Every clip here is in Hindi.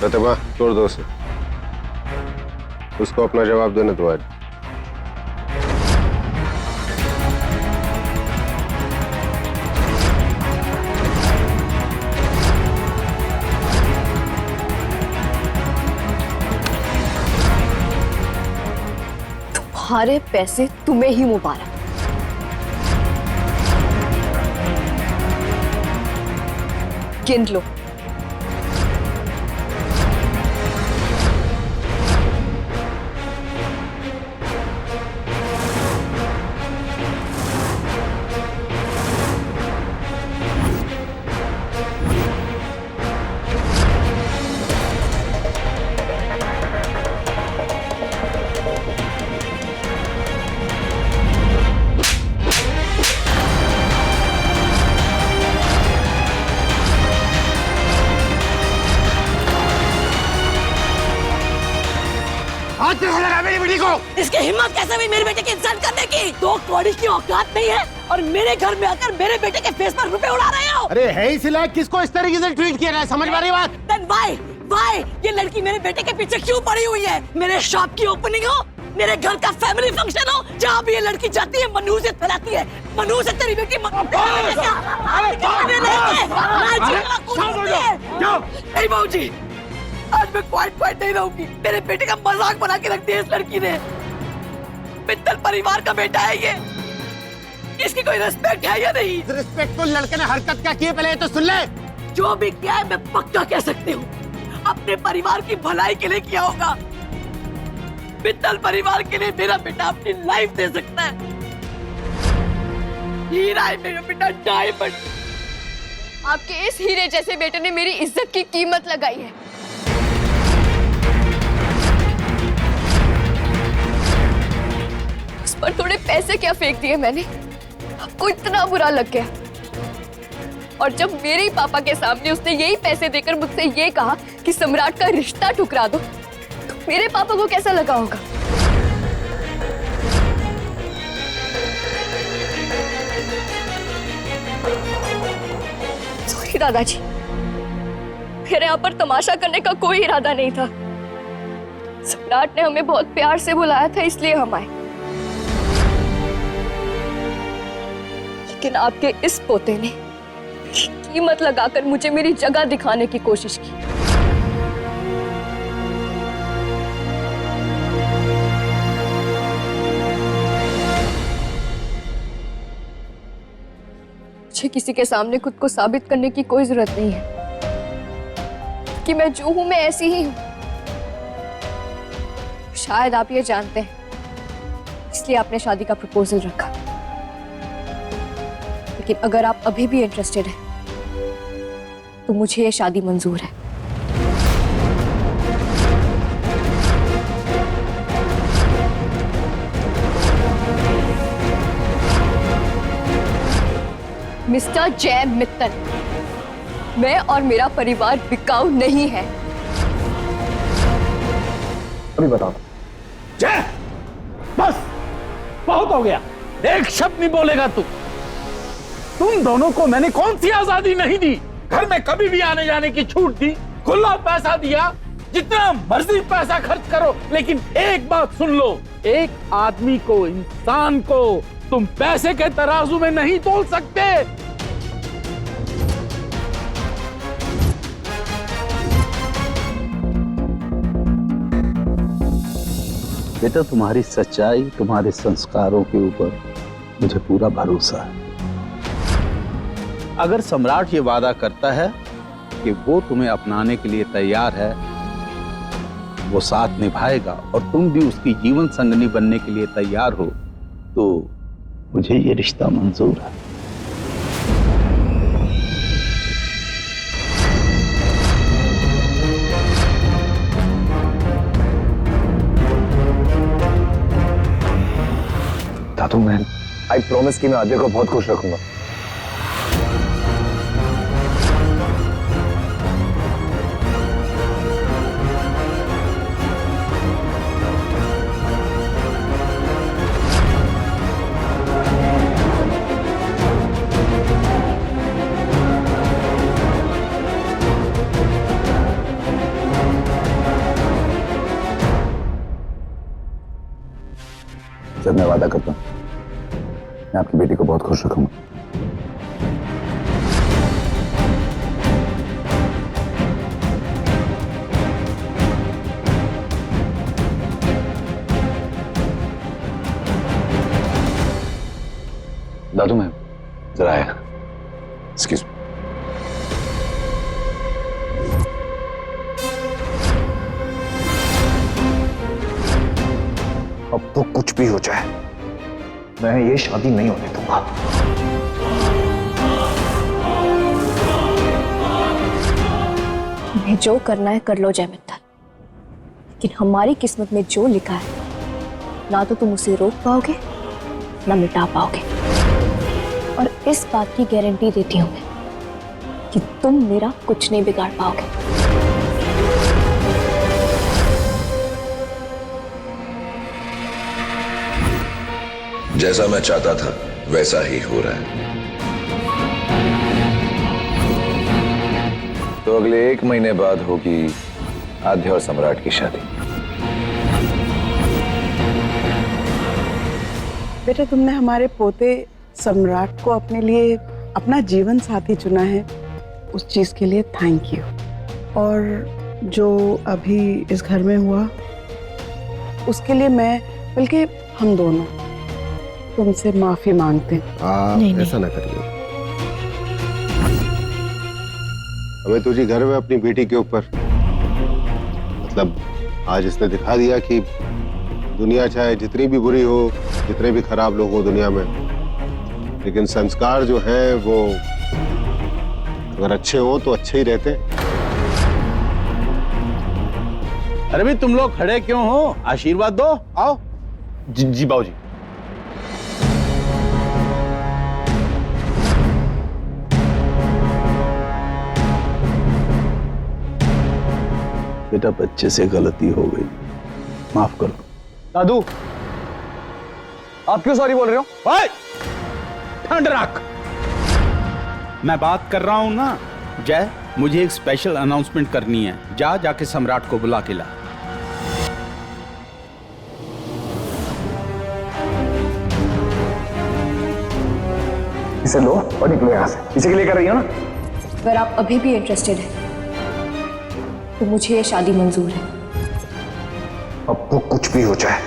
प्रतिमा छोड़ दो उसे, उसको अपना जवाब देने दो आज। तुम्हारे पैसे तुम्हें ही मुबारक। गिन लो। हाथ कैसे लगा मेरी बेटी को? इसकी हिम्मत कैसे हुई मेरे बेटे की इंसल्ट करने की? 2 कौड़ी की औकात नहीं है और मेरे घर में आकर मेरे बेटे के फेस पर रुपए उड़ा रहे हो। अरे है इस लायक किसको इस तरीके से ट्रीट किया है, समझ पा रही बात? Then why ये लड़की मेरे बेटे के पीछे क्यों पड़ी हुई है? मेरे शॉप की ओपनिंग हो, मेरे घर का फैमिली फंक्शन हो, जहाँ भी ये लड़की जाती है मनहूसियत फैलाती है। मनहूसियत तेरी बेटी नहीं बाबूजी, आज मैं क्वाइट नहीं रहूंगी। मेरे बेटे का मजाक बना के रख दिया इस लड़की ने। मित्तल परिवार का बेटा है ये, इसकी कोई रिस्पेक्ट है या नहीं? रिस्पेक्टफुल लड़के ने हरकत क्या की है पहले तो सुन ले। जो भी किया है मैं पक्का कह सकती हूँ अपने परिवार की भलाई के लिए किया होगा। मित्तल परिवार के लिए मेरा बेटा अपनी लाइफ दे सकता है। हीरा है मेरा बेटा, डायमंड। आपके इस हीरे जैसे बेटे ने मेरी इज्जत की कीमत लगाई है। उस पर थोड़े पैसे क्या फेंक दिए मैंने, आपको इतना बुरा लग गया। और जब मेरे ही पापा के सामने उसने यही पैसे देकर मुझसे ये कहा कि सम्राट का रिश्ता ठुकरा दो, तो मेरे पापा को कैसा लगा होगा? सॉरी दादाजी, मेरे यहाँ पर तमाशा करने का कोई इरादा नहीं था। सम्राट ने हमें बहुत प्यार से बुलाया था, इसलिए हम आए। लेकिन आपके इस पोते ने कीमत लगाकर मुझे मेरी जगह दिखाने की कोशिश की। मुझे किसी के सामने खुद को साबित करने की कोई जरूरत नहीं है कि मैं जो हूं मैं ऐसी ही हूं। शायद आप ये जानते हैं, इसलिए आपने शादी का प्रपोजल रखा। लेकिन अगर आप अभी भी इंटरेस्टेड हैं तो मुझे ये शादी मंजूर है। मिस्टर जय मित्तल, मैं और मेरा परिवार बिकाऊ नहीं है। अभी बताओ। जय, बस बहुत हो गया। एक शब्द नहीं बोलेगा तू। तुम दोनों को मैंने कौन सी आजादी नहीं दी? घर में कभी भी आने जाने की छूट दी, खुला पैसा दिया, जितना मर्जी पैसा खर्च करो। लेकिन एक बात सुन लो, एक आदमी को, इंसान को तुम पैसे के तराजू में नहीं तोल सकते। बेटा, तुम्हारी सच्चाई, तुम्हारे संस्कारों के ऊपर मुझे पूरा भरोसा है। अगर सम्राट ये वादा करता है कि वो तुम्हें अपनाने के लिए तैयार है, वो साथ निभाएगा और तुम भी उसकी जीवन संगनी बनने के लिए तैयार हो, तो मुझे ये रिश्ता मंजूर है। दादू, मैं आई प्रॉमिस कि मैं आद्या को बहुत खुश रखूंगा। सर मैं वादा करता हूँ मैं आपकी बेटी को बहुत खुश रखूंगा। दादू मैं जरा आया। Excuse me. अब तो कुछ भी हो जाए मैं ये शादी नहीं होने दूंगा। तुम्हें जो करना है कर लो जय मित्तल, लेकिन हमारी किस्मत में जो लिखा है ना तो तुम उसे रोक पाओगे ना मिटा पाओगे। और इस बात की गारंटी देती हूं मैं कि तुम मेरा कुछ नहीं बिगाड़ पाओगे। जैसा मैं चाहता था वैसा ही हो रहा है। तो अगले 1 महीने बाद होगी आध्या और सम्राट की शादी। बेटा तुमने हमारे पोते सम्राट को अपने लिए अपना जीवन साथी चुना है, उस चीज के लिए थैंक यू। और जो अभी इस घर में हुआ उसके लिए मैं बल्कि हम दोनों तुमसे माफी मांगते हैं। आप ऐसा ना करिए। हमें तुझे गर्व है अपनी बेटी के ऊपर। मतलब आज इसने दिखा दिया कि दुनिया चाहे जितनी भी बुरी हो, जितने भी खराब लोग हो दुनिया में, लेकिन संस्कार जो हैं वो अगर अच्छे हो तो अच्छे ही रहते हैं। अरे भाई तुम लोग खड़े क्यों हो? आशीर्वाद दो, आओ। जी बाबूजी। बेटा बच्चे से गलती हो गई, माफ कर दो। दादू आप क्यों सॉरी बोल रहे हो? भाई ठंड रख, मैं बात कर रहा हूं ना। जय मुझे एक स्पेशल अनाउंसमेंट करनी है, जाके सम्राट को बुला के ला। इसे लो और निकलो यहाँ से। इसी के लिए कर रही हो ना? अगर आप अभी भी इंटरेस्टेड हैं तो मुझे ये शादी मंजूर है। अब तो कुछ भी हो जाए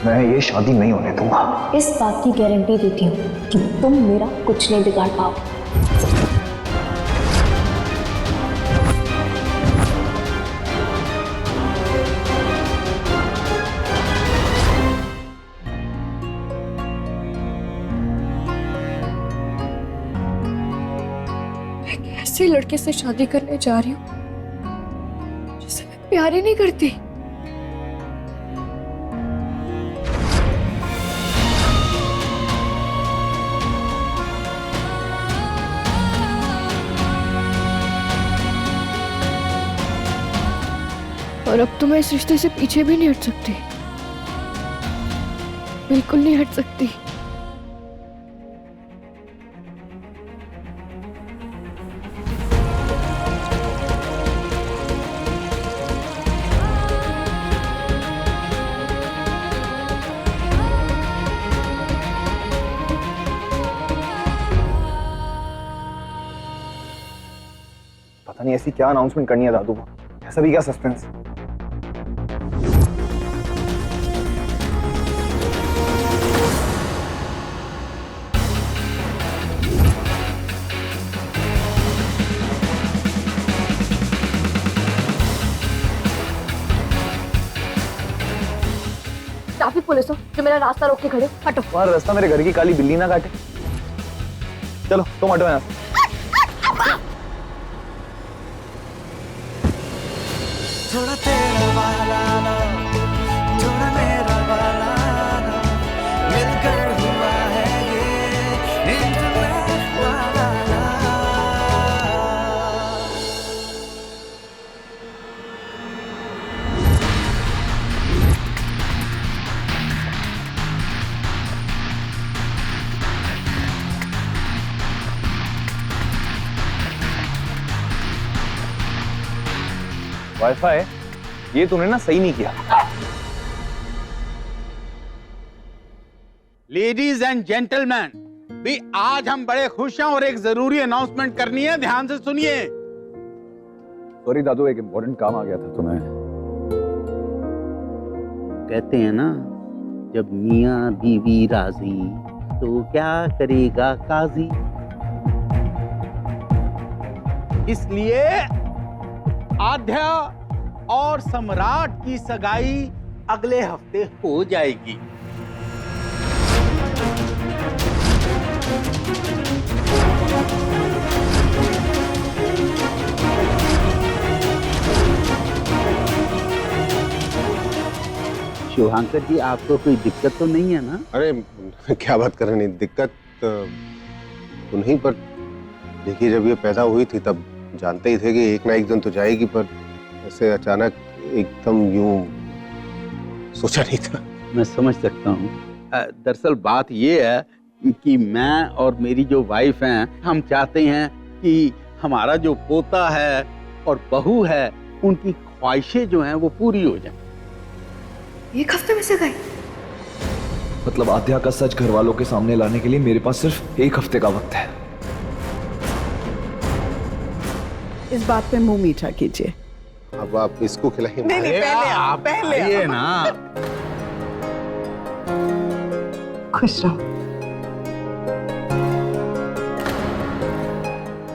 मैं ये शादी नहीं होने दूंगा। इस बात की गारंटी देती हूँ कि तुम मेरा कुछ नहीं बिगाड़ पाओगे। मैं ऐसे लड़के से शादी करने जा रही हूँ जिसे मैं प्यार ही नहीं करती। और अब तो मैं इस रिश्ते से पीछे भी नहीं हट सकती, बिल्कुल नहीं हट सकती। पता नहीं ऐसी क्या अनाउंसमेंट करनी है दादू को, ऐसा भी क्या सस्पेंस। ट्रैफिक पुलिस हो जो मेरा रास्ता रोक के खड़े, हटो। तुम्हारा रास्ता मेरे घर की काली बिल्ली ना काटे। चलो तुम हटो यहाँ से। थोड़ा तेरा वाला ना, थोड़ा मेरा वाला ना, मिलकर हुआ है ये इंटरनेट वाला ना। वाईफाई ये तूने ना सही नहीं किया। लेडीज एंड जेंटलमैन, भी आज हम बड़े खुश हैं और एक जरूरी अनाउंसमेंट करनी है, ध्यान से सुनिए। सॉरी दादू, एक इम्पोर्टेंट काम आ गया था तुम्हें। कहते हैं ना, जब मियाँ बीवी राजी तो क्या करेगा काजी। इसलिए आध्या और सम्राट की सगाई अगले हफ्ते हो जाएगी। शुभांकर जी, आपको कोई दिक्कत तो नहीं है ना? अरे क्या बात कर रहे हैं, दिक्कत तो नहीं, पर देखिए जब ये पैदा हुई थी तब जानते ही थे कि एक ना एक दिन तो जाएगी, पर ऐसे अचानक एकदम यूं सोचा नहीं था। मैं समझ सकता हूँ। दरअसल बात ये है कि मैं और मेरी जो वाइफ हैं, हम चाहते हैं कि हमारा जो पोता है और बहू है, उनकी ख्वाहिशें जो हैं वो पूरी हो जाएं। एक हफ्ते में से गए? मतलब आध्या का सच घर वालों के सामने लाने के लिए मेरे पास सिर्फ एक हफ्ते का वक्त है। इस बात पे मुंह मीठा कीजिए। अब आप इसको खिलाइए। नहीं, पहले आप, पहले ये ना। खुश रहो।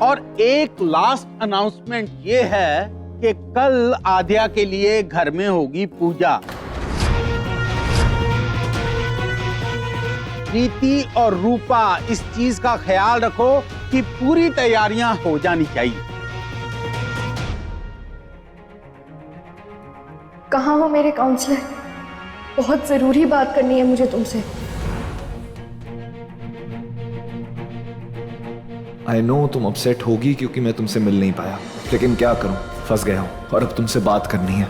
और एक लास्ट अनाउंसमेंट ये है कि कल आध्या के लिए घर में होगी पूजा। प्रीति और रूपा, इस चीज का ख्याल रखो कि पूरी तैयारियां हो जानी चाहिए। कहाँ हो मेरे काउंसलर? बहुत जरूरी बात करनी है मुझे तुमसे। आई नो तुम अपसेट होगी क्योंकि मैं तुमसे मिल नहीं पाया, लेकिन क्या करूं, फंस गया हूं और अब तुमसे बात करनी है।